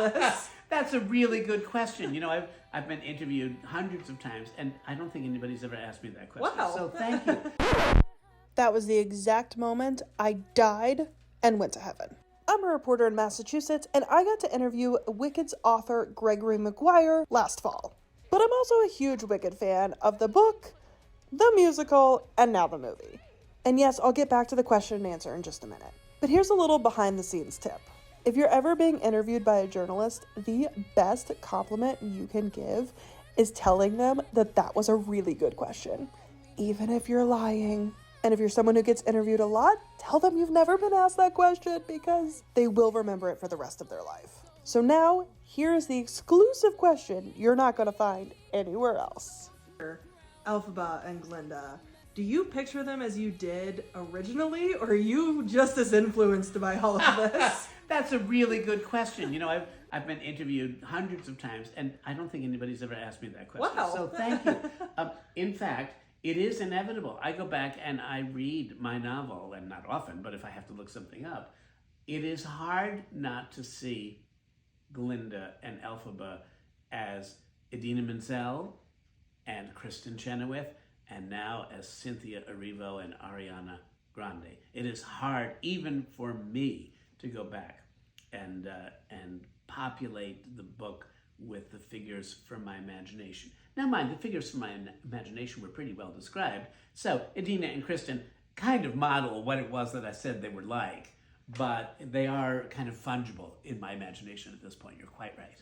this? That's a really good question. I've been interviewed hundreds of times, and I don't think anybody's ever asked me that question. Wow. So thank you. That was the exact moment I died and went to heaven. I'm a reporter in Massachusetts, and I got to interview Wicked's author Gregory Maguire last fall. But I'm also a huge Wicked fan of the book, the musical, and now the movie. And yes, I'll get back to the question and answer in just a minute. But here's a little behind-the-scenes tip. If you're ever being interviewed by a journalist, the best compliment you can give is telling them that that was a really good question, even if you're lying. And if you're someone who gets interviewed a lot, tell them you've never been asked that question because they will remember it for the rest of their life. So now, here's the exclusive question you're not going to find anywhere else. Elphaba and Glinda, do you picture them as you did originally, or are you just as influenced by all of this? That's a really good question. I've been interviewed hundreds of times, and I don't think anybody's ever asked me that question. Wow. So thank you. In fact, it is inevitable. I go back and I read my novel, and not often, but if I have to look something up, it is hard not to see Glinda and Elphaba as Idina Menzel and Kristen Chenoweth, and now as Cynthia Erivo and Ariana Grande. It is hard, even for me, to go back and populate the book with the figures from my imagination. Now mind, the figures from my imagination were pretty well described, so Idina and Kristen kind of model what it was that I said they were like, but they are kind of fungible in my imagination at this point. You're quite right.